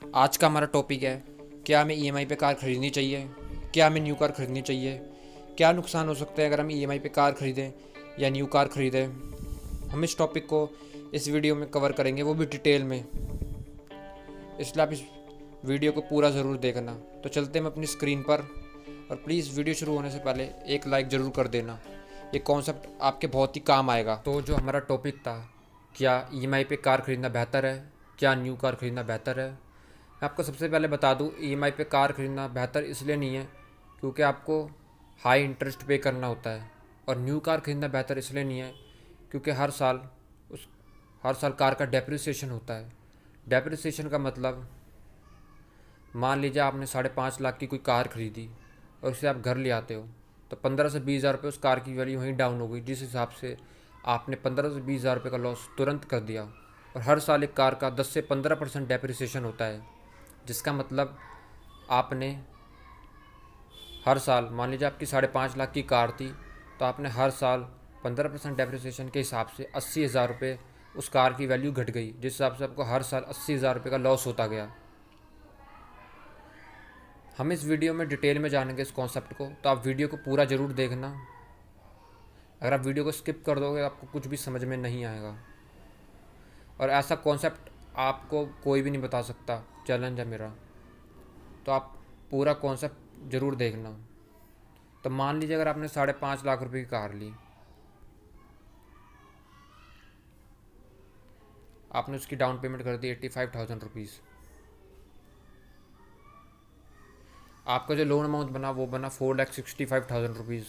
आज का हमारा टॉपिक है, क्या हमें ईएमआई पे कार खरीदनी चाहिए, क्या हमें न्यू कार खरीदनी चाहिए, क्या नुकसान हो सकते हैं अगर हम ईएमआई पे कार खरीदें या न्यू कार खरीदें। हम इस टॉपिक को इस वीडियो में कवर करेंगे, वो भी डिटेल में। इसलिए आप इस वीडियो को पूरा ज़रूर देखना। तो चलते हैं हम अपनी स्क्रीन पर, और प्लीज़ वीडियो शुरू होने से पहले एक लाइक ज़रूर कर देना। ये कॉन्सेप्ट आपके बहुत ही काम आएगा। तो जो हमारा टॉपिक था, क्या ईएमआई पे कार खरीदना बेहतर है, क्या न्यू कार खरीदना बेहतर है। मैं आपको सबसे पहले बता दूं, ईएमआई पे कार खरीदना बेहतर इसलिए नहीं है क्योंकि आपको हाई इंटरेस्ट पे करना होता है, और न्यू कार खरीदना बेहतर इसलिए नहीं है क्योंकि हर साल कार का डेप्रिसिएशन होता है। डेप्रिसिएशन का मतलब, मान लीजिए आपने 5.5 लाख की कोई कार खरीदी और उसे आप घर ले आते हो, तो 15 से 20 हज़ार रुपये उस कार की वैल्यू वहीं डाउन हो गई, जिस हिसाब से आपने 15 से 20 हज़ार रुपये का लॉस तुरंत कर दिया। और हर साल एक कार का 10 से 15% डेप्रिसिएशन होता है, जिसका मतलब आपने हर साल, मान लीजिए आपकी 5.5 लाख की कार थी, तो आपने हर साल 15% डेप्रिसिएशन के हिसाब से 80 हज़ार रुपये उस कार की वैल्यू घट गई, जिस हिसाब से आपको हर साल 80 हज़ार रुपये का लॉस होता गया। हम इस वीडियो में डिटेल में जानेंगे इस कॉन्सेप्ट को, तो आप वीडियो को पूरा ज़रूर देखना। अगर आप वीडियो को स्किप कर दोगे आपको कुछ भी समझ में नहीं आएगा, और ऐसा कॉन्सेप्ट आपको कोई भी नहीं बता सकता, चैलेंज है मेरा। तो आप पूरा कॉन्सेप्ट ज़रूर देखना। तो मान लीजिए अगर आपने 5.5 लाख रुपए की कार ली, आपने उसकी डाउन पेमेंट कर दी 85,000 रुपीज़। आपका जो लोन अमाउंट बना वो बना 4,65,000 रुपीज़।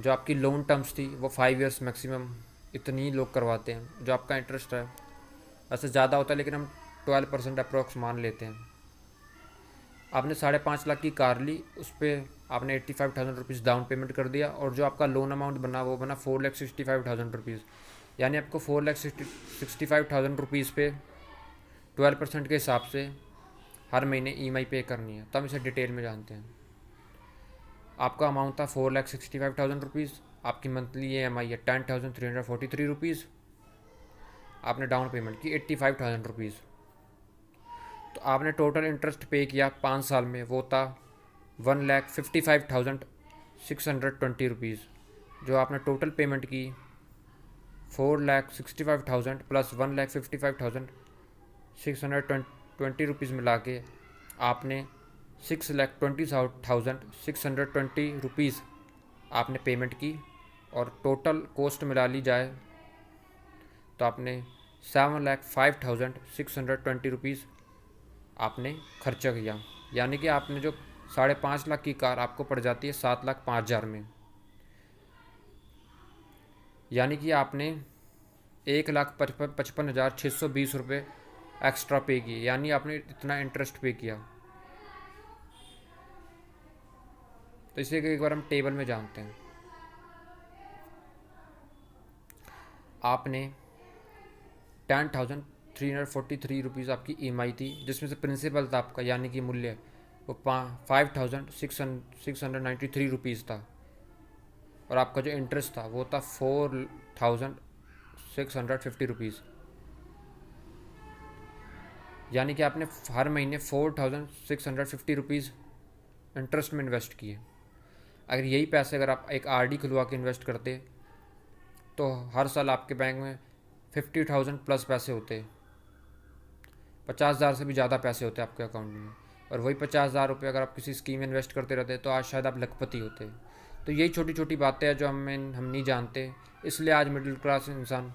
जो आपकी लोन टर्म्स थी वो 5 ईयर्स मैक्सिमम, इतनी लोग करवाते हैं। जो आपका इंटरेस्ट है वैसे ज़्यादा होता है, लेकिन हम 12% अप्रोक्स मान लेते हैं। आपने 5.5 लाख की कार ली, उस पर आपने 85,000 रुपीज़ डाउन पेमेंट कर दिया, और जो आपका लोन अमाउंट बना वो बना 4,65,000 रुपीज़। यानी आपको 4,65,000 रुपीज़ पे 12% के हिसाब से हर महीने ईएमआई पे करनी है। तो हम इसे डिटेल में जानते हैं। आपका अमाउंट था 4,65,000 रुपीज़। आपकी मंथली ईएमआई है 10,343 रुपीज़। आपने डाउन पेमेंट की 85,000 रुपीज़। तो आपने टोटल इंटरेस्ट पे किया 5 साल में, वो था 1,55,620 रुपीज़। जो आपने टोटल पेमेंट की 4,65,000 प्लस 1,55,620 मिला के आपने 6,20,620 आपने पेमेंट की, और टोटल कॉस्ट मिला ली जाए तो आपने 7,05,620 आपने खर्चा किया। यानी कि आपने जो 5.5 लाख की कार आपको पड़ जाती है 7,05,000 में। यानी कि आपने 1,55,620 रुपये एक्स्ट्रा पे किए, यानी आपने इतना इंटरेस्ट पे किया। तो इसे एक बार हम टेबल में जानते हैं। आपने 10,343 रुपीज़ आपकी ईएमआई थी, जिसमें से प्रिंसिपल था आपका, यानी कि मूल्य, वो 5,693 रुपीज़ था, और आपका जो इंटरेस्ट था वो था 4,650 रुपीज़। यानी कि आपने हर महीने 4,650 रुपीज़ इंटरेस्ट में इन्वेस्ट किए। अगर यही पैसे अगर आप एक आरडी खुलवा के इन्वेस्ट करते तो हर साल आपके बैंक में 50,000 प्लस पैसे होते, 50,000 से भी ज़्यादा पैसे होते आपके अकाउंट में। और वही 50,000 रुपये अगर आप किसी स्कीम में इन्वेस्ट करते रहते तो आज शायद आप लखपति होते। तो यही छोटी छोटी बातें हैं जो हम नहीं जानते, इसलिए आज मिडिल क्लास इंसान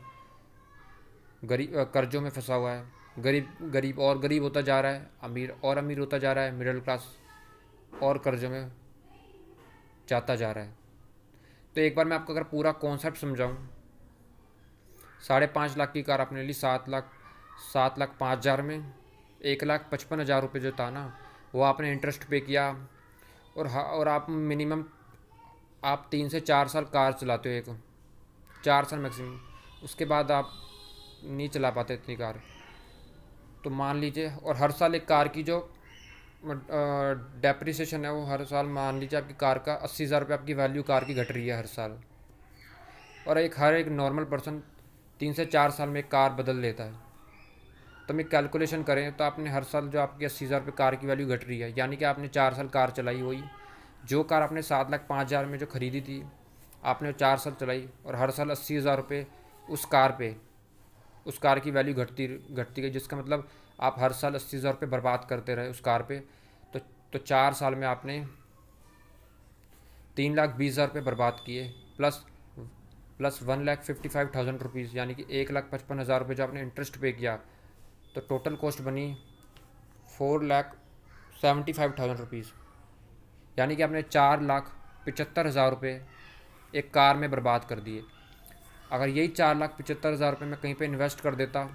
कर्ज़ों में फंसा हुआ है। गरीब गरीब और गरीब होता जा रहा है, अमीर और अमीर होता जा रहा है, मिडिल क्लास और कर्ज़ों में जाता जा रहा है। तो एक बार मैं आपको अगर पूरा कॉन्सेप्ट समझाऊँ, 5.5 लाख की कार आपने ली 7,05,000 में। 1,55,000 रुपये जो था ना, वो आपने इंटरेस्ट पे किया। और आप मिनिमम आप 3 से 4 साल कार चलाते हो, एक 4 साल मैक्सिमम, उसके बाद आप नहीं चला पाते इतनी कार। तो मान लीजिए, और हर साल एक कार की जो डेप्रिसिएशन है वो हर साल, मान लीजिए आपकी कार का 80,000 रुपये आपकी वैल्यू कार की घट रही है हर साल। और हर एक नॉर्मल पर्सन 3 से 4 साल में कार बदल लेता है। तो मैं कैलकुलेशन करें तो आपने हर साल जो आपकी 80,000 रुपये कार की वैल्यू घट रही है, यानी कि आपने 4 साल कार चलाई हुई, जो कार आपने 7,05,000 में जो ख़रीदी थी आपने 4 साल चलाई और हर साल 80,000 रुपये उस कार पे, उस कार की वैल्यू घटती घटती गई, जिसका मतलब आप हर साल 80,000 रुपये बर्बाद करते रहे उस कार पे। तो 4 साल में आपने 3,20,000 रुपये बर्बाद किए, प्लस 1,55,000 रुपीज़, यानी कि 1,55,000 रुपये जो आपने इंटरेस्ट पे किया, तो टोटल कॉस्ट बनी 4,75,000 रुपीज़, यानी कि आपने 4,75,000 रुपये एक कार में बर्बाद कर दिए। अगर यही 4,75,000 रुपये मैं कहीं पे इन्वेस्ट कर देता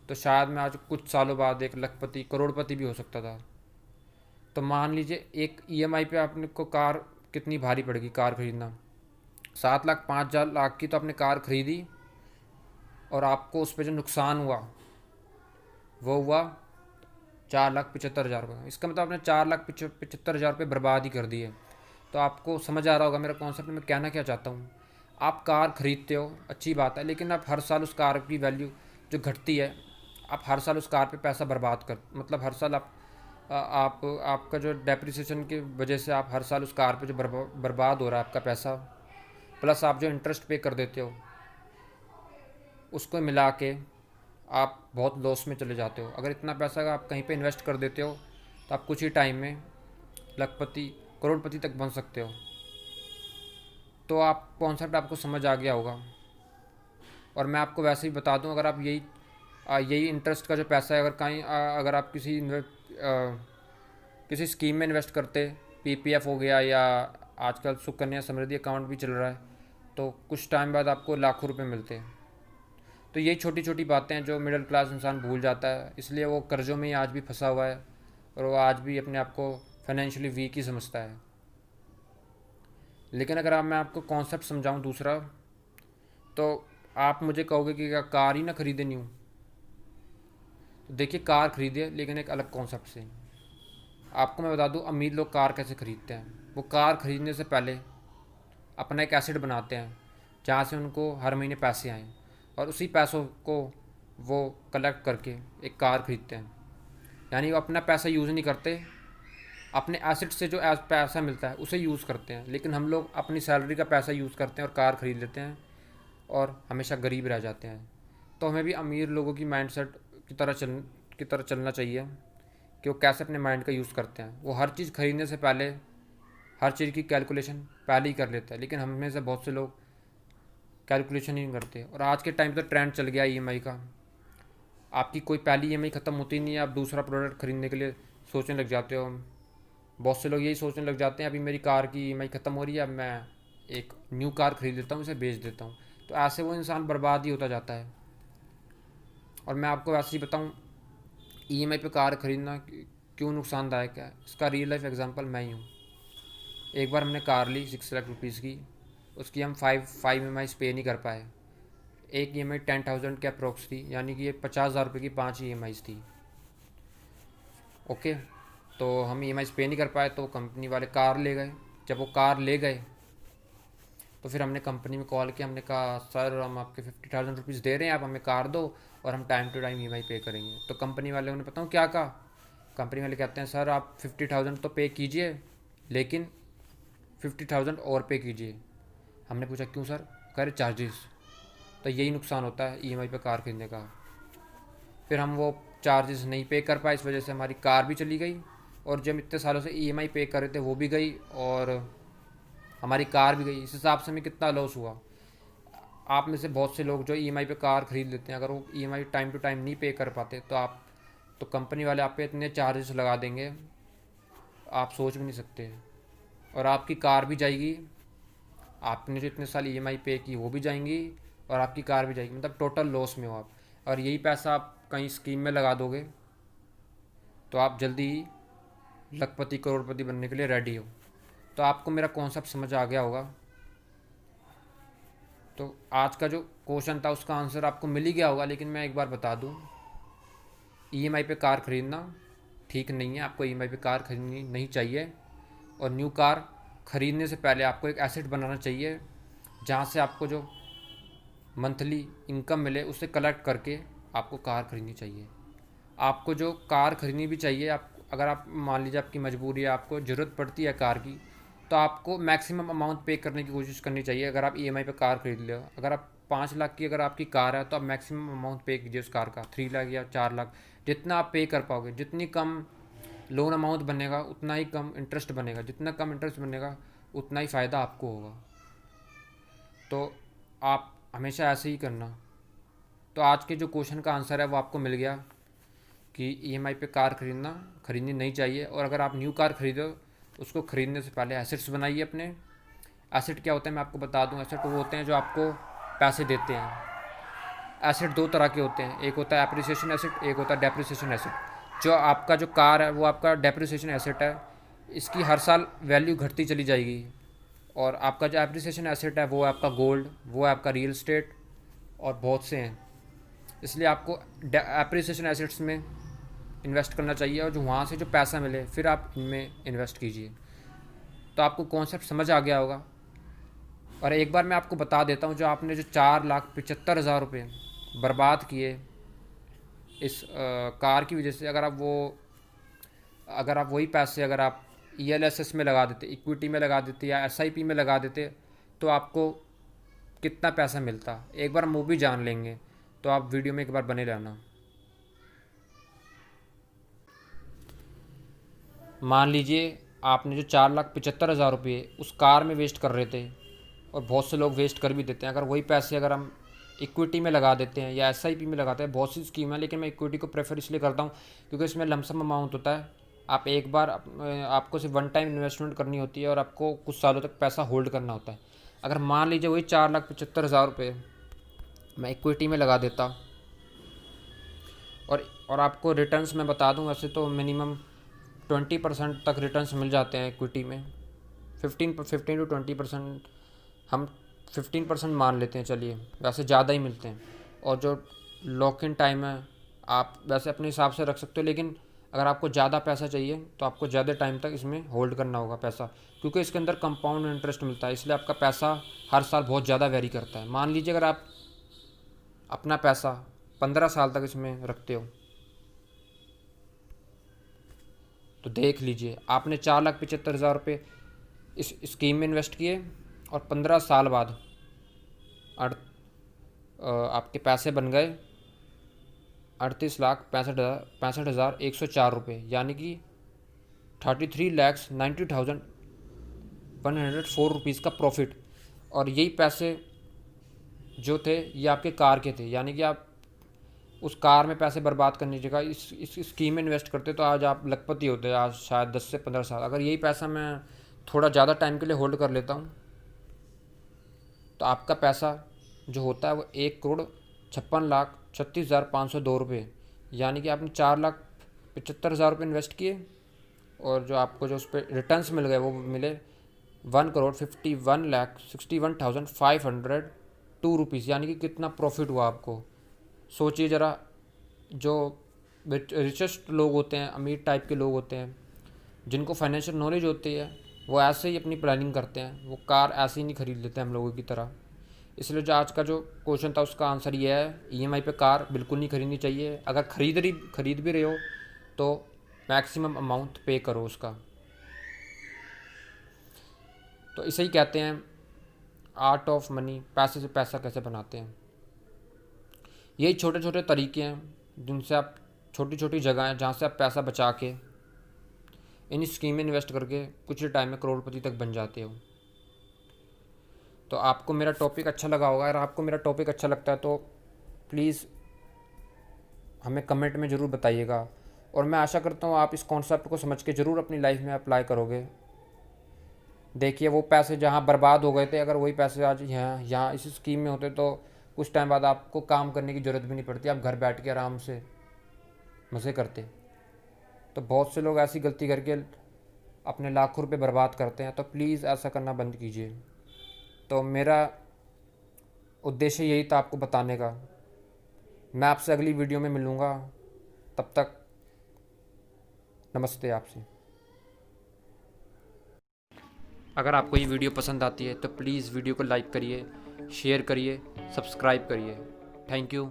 तो शायद मैं आज कुछ सालों बाद एक लखपति करोड़पति भी हो सकता था। तो मान लीजिए एक ईएमआई पे आपने को कार कितनी भारी पड़ेगी कार ख़रीदना। 7,05,000 की तो आपने कार ख़रीदी और आपको उस पर जो नुकसान हुआ वो हुआ 4,75,000 रुपये। इसका मतलब आपने 4,75,000 रुपये बर्बाद ही कर दिए। तो आपको समझ आ रहा होगा मेरा कॉन्सेप्ट में कहना क्या चाहता हूँ। आप कार ख़रीदते हो, अच्छी बात है, लेकिन आप हर साल उस कार की वैल्यू जो घटती है, आप हर साल उस कार पे पैसा बर्बाद कर, मतलब हर साल आपका जो डेप्रिसिएशन की वजह से आप हर साल उस कार पे जो बर्बाद हो रहा है आपका पैसा, प्लस आप जो इंटरेस्ट पे कर देते हो, उसको मिला के आप बहुत लॉस में चले जाते हो। अगर इतना पैसा आप कहीं पे इन्वेस्ट कर देते हो तो आप कुछ ही टाइम में लखपति करोड़पति तक बन सकते हो। तो आप कॉन्सेप्ट आपको समझ आ गया होगा। और मैं आपको वैसे ही बता दूं, अगर आप यही इंटरेस्ट का जो पैसा है, अगर कहीं अगर आप किसी स्कीम में इन्वेस्ट करते, पीपीएफ हो गया या आजकल सुकन्या समृद्धि अकाउंट भी चल रहा है, तो कुछ टाइम बाद आपको लाखों रुपए मिलते हैं। तो यही छोटी छोटी बातें हैं जो मिडिल क्लास इंसान भूल जाता है, इसलिए वो कर्ज़ों में ही आज भी फंसा हुआ है और वो आज भी अपने आप को फाइनेंशियली वीक ही समझता है। लेकिन अगर मैं आपको कॉन्सेप्ट समझाऊं दूसरा, तो आप मुझे कहोगे कि क्या कार ही ना खरीदे न्यू। तो देखिए, कार खरीदे लेकिन एक अलग कॉन्सेप्ट से। आपको मैं बता दूं अमीर लोग कार कैसे ख़रीदते हैं। वो कार ख़रीदने से पहले अपना एक एसेट बनाते हैं जहाँ से उनको हर महीने पैसे आएँ, और उसी पैसों को वो कलेक्ट करके एक कार ख़रीदते हैं। यानी वो अपना पैसा यूज़ नहीं करते, अपने एसेट से जो पैसा मिलता है उसे यूज़ करते हैं। लेकिन हम लोग अपनी सैलरी का पैसा यूज़ करते हैं और कार ख़रीद लेते हैं और हमेशा गरीब रह जाते हैं। तो हमें भी अमीर लोगों की माइंडसेट की तरह चलना चाहिए कि वो कैसे अपने माइंड का यूज़ करते हैं। वो हर चीज़ ख़रीदने से पहले हर चीज़ की कैलकुलेशन पहले ही कर लेते हैं, लेकिन हम में से बहुत से लोग कैलकुलेशन ही नहीं करते। और आज के टाइम तो ट्रेंड चल गया ईएमआई का। आपकी कोई पहली ईएमआई ख़त्म होती नहीं है, आप दूसरा प्रोडक्ट ख़रीदने के लिए सोचने लग जाते हो। बहुत से लोग यही सोचने लग जाते हैं, अभी मेरी कार की ईएमआई ख़त्म हो रही है, अब मैं एक न्यू कार ख़रीद लेता हूँ, इसे बेच देता हूँ। तो ऐसे वो इंसान बर्बाद ही होता जाता है। और मैं आपको वैसे ही बताऊँ, ईएमआई पे कार ख़रीदना क्यों नुकसानदायक है, इसका रियल लाइफ एग्जांपल मैं ही हूँ। एक बार हमने कार ली 6 लाख रुपीज़ की, उसकी हम 5 EMIs पे नहीं कर पाए। एक EMI 10,000 के अप्रोक्स थी, यानी कि ये 50,000 रुपये की 5 EMIs थी। ओके, तो हम EMIs पे नहीं कर पाए, तो कंपनी वाले कार ले गए। जब वो कार ले गए तो फिर हमने कंपनी में कॉल किया, हमने कहा सर हम आपके 50,000 रुपीज़ दे रहे हैं, आप हमें कार दो और हम टाइम टू टाइम EMI पे करेंगे। तो कंपनी वाले ने पता हूँ क्या कहा, कंपनी वाले कहते हैं सर आप 50,000 तो पे कीजिए, लेकिन 50,000 और पे कीजिए। हमने पूछा क्यों सर, कह रहे चार्जेस। तो यही नुकसान होता है EMI पे कार खरीदने का। फिर हम वो चार्जेस नहीं पे कर पाए, इस वजह से हमारी कार भी चली गई, और जब इतने सालों से EMI पे कर रहे थे वो भी गई और हमारी कार भी गई। इस हिसाब से हमें कितना लॉस हुआ। आप में से बहुत से लोग जो EMI पे कार ख़रीद लेते हैं, अगर वो EMI टाइम टू टाइम नहीं पे कर पाते तो कंपनी वाले आप पे इतने चार्जेस लगा देंगे आप सोच भी नहीं सकते। और आपकी कार भी जाएगी, आपने जो इतने साल EMI पे की वो भी जाएंगी, और आपकी कार भी जाएगी, मतलब टोटल लॉस में हो आप। और यही पैसा आप कहीं स्कीम में लगा दोगे तो आप जल्दी ही लखपति करोड़पति बनने के लिए रेडी हो। तो आपको मेरा कॉन्सेप्ट समझ आ गया होगा। तो आज का जो क्वेश्चन था उसका आंसर आपको मिल ही गया होगा, लेकिन मैं एक बार बता दूं, EMI पे कार ख़रीदना ठीक नहीं है। आपको EMI पे कार खरीदनी नहीं चाहिए, और न्यू कार ख़रीदने से पहले आपको एक एसेट बनाना चाहिए जहाँ से आपको जो मंथली इनकम मिले उसे कलेक्ट करके आपको कार ख़रीदनी चाहिए। आपको जो कार खरीदनी भी चाहिए, आप अगर आप मान लीजिए आपकी मजबूरी है, आपको ज़रूरत पड़ती है कार की, तो आपको मैक्सिमम अमाउंट पे करने की कोशिश करनी चाहिए। अगर आप ईएमआई पे कार खरीद लो, अगर आप 5 लाख की अगर आपकी कार है, तो आप मैक्सिमम अमाउंट पे कीजिए उस कार का, 3 लाख या 4 लाख, जितना आप पे कर पाओगे। जितनी कम लोन अमाउंट बनेगा उतना ही कम इंटरेस्ट बनेगा, जितना कम इंटरेस्ट बनेगा उतना ही फ़ायदा आपको होगा। तो आप हमेशा ऐसे ही करना। तो आज के जो क्वेश्चन का आंसर है वो आपको मिल गया कि ईएमआई पे कार खरीदनी नहीं चाहिए। और अगर आप न्यू कार खरीदो, उसको खरीदने से पहले एसेट्स बनाइए अपने। एसेट क्या होते हैं मैं आपको बता दूं। एसेट वो होते हैं जो आपको पैसे देते हैं। एसेट दो तरह के होते हैं, एक होता है एप्रिसिएशन एसेट, एक होता है डेप्रिसिएशन एसेट। जो आपका जो कार है वो आपका डेप्रिसिएशन एसेट है, इसकी हर साल वैल्यू घटती चली जाएगी। और आपका जो एप्रिसिएशन एसेट है वो है आपका गोल्ड, वो है आपका रियल इस्टेट, और बहुत से हैं। इसलिए आपको एप्रिसिएशन एसेट्स में इन्वेस्ट करना चाहिए, और जो वहाँ से जो पैसा मिले फिर आप इनमें इन्वेस्ट कीजिए। तो आपको कॉन्सेप्ट समझ आ गया होगा। और एक बार मैं आपको बता देता हूँ, जो आपने जो 4,75,000 रुपये बर्बाद किए इस कार की वजह से, अगर आप वही पैसे अगर आप ईएलएसएस में लगा देते, इक्विटी में लगा देते या एसआईपी में लगा देते, तो आपको कितना पैसा मिलता। एक बार हम वो भी जान लेंगे। तो आप वीडियो में एक बार बने रहना। मान लीजिए आपने जो 4,75,000 रुपये उस कार में वेस्ट कर रहे थे, और बहुत से लोग वेस्ट कर भी देते हैं। अगर वही पैसे अगर हम इक्विटी में लगा देते हैं या एसआईपी में लगाते हैं, बहुत सी स्कीम है, लेकिन मैं इक्विटी को प्रेफर इसलिए करता हूँ क्योंकि इसमें लमसम अमाउंट होता है। आप एक बार आपको सिर्फ वन टाइम इन्वेस्टमेंट करनी होती है, और आपको कुछ सालों तक पैसा होल्ड करना होता है। अगर मान लीजिए वही 4,75,000 रुपये मैं इक्विटी में लगा देता, और आपको रिटर्न्स मैं बता दूं, वैसे तो मिनिमम 20% तक रिटर्न्स मिल जाते हैं इक्विटी में। 15 टू 20%, हम 15% मान लेते हैं, चलिए, वैसे ज़्यादा ही मिलते हैं। और जो लॉक इन टाइम है आप वैसे अपने हिसाब से रख सकते हो, लेकिन अगर आपको ज़्यादा पैसा चाहिए तो आपको ज़्यादा टाइम तक इसमें होल्ड करना होगा पैसा, क्योंकि इसके अंदर कंपाउंड इंटरेस्ट मिलता है, इसलिए आपका पैसा हर साल बहुत ज़्यादा वेरी करता है। मान लीजिए अगर आप अपना पैसा 15 साल तक इसमें रखते हो, तो देख लीजिए आपने 4,75,000 रुपये इस स्कीम में इन्वेस्ट किए, और 15 साल बाद आपके पैसे बन गए 38,65,104 रुपये, यानी कि 33,90,104 रुपीज़ का प्रॉफिट। और यही पैसे जो थे ये आपके कार के थे, यानी कि आप उस कार में पैसे बर्बाद करने की जगह इस स्कीम में इन्वेस्ट करते तो आज आप लखपति होते, आज शायद 10 से 15 साल। अगर यही पैसा मैं थोड़ा ज़्यादा टाइम के लिए होल्ड कर लेता हूँ, तो आपका पैसा जो होता है वो 1,56,36,502 रुपये, यानी कि आपने 4,75,000 रुपये इन्वेस्ट किए, और जो आपको जो उस पर रिटर्न्स मिल गए वो मिले 1,51,61,502 रुपीज़, यानी कि कितना प्रॉफिट हुआ आपको। सोचिए ज़रा, जो रिचेस्ट लोग होते हैं, अमीर टाइप के लोग होते हैं, जिनको फाइनेंशियल नॉलेज होती है, वो ऐसे ही अपनी प्लानिंग करते हैं, वो कार ऐसे ही नहीं खरीद लेते हम लोगों की तरह। इसलिए जो आज का जो क्वेश्चन था उसका आंसर ये है, ईएमआई पे कार बिल्कुल नहीं खरीदनी चाहिए। अगर खरीद भी रहे हो तो मैक्सिमम अमाउंट पे करो उसका। तो इसे ही कहते हैं आर्ट ऑफ मनी, पैसे से पैसा कैसे बनाते हैं। यही छोटे छोटे तरीके हैं जिनसे आप, छोटी छोटी जगह हैं जहाँ से आप पैसा बचा के इन स्कीम में इन्वेस्ट करके कुछ ही टाइम में करोड़पति तक बन जाते हो। तो आपको मेरा टॉपिक अच्छा लगा होगा। अगर आपको मेरा टॉपिक अच्छा लगता है तो प्लीज़ हमें कमेंट में ज़रूर बताइएगा, और मैं आशा करता हूँ आप इस कॉन्सेप्ट को समझ के ज़रूर अपनी लाइफ में अप्लाई करोगे। देखिए वो पैसे जहाँ बर्बाद हो गए थे, अगर वही पैसे आज यहाँ इस स्कीम में होते तो कुछ टाइम बाद आपको काम करने की ज़रूरत भी नहीं पड़ती, आप घर बैठ के आराम से मज़े करते। तो बहुत से लोग ऐसी गलती करके अपने लाखों रुपए बर्बाद करते हैं, तो प्लीज़ ऐसा करना बंद कीजिए। तो मेरा उद्देश्य यही था आपको बताने का। मैं आपसे अगली वीडियो में मिलूँगा, तब तक नमस्ते आपसे। अगर आपको ये वीडियो पसंद आती है तो प्लीज़ वीडियो को लाइक करिए, शेयर करिए, सब्सक्राइब करिए। Thank you.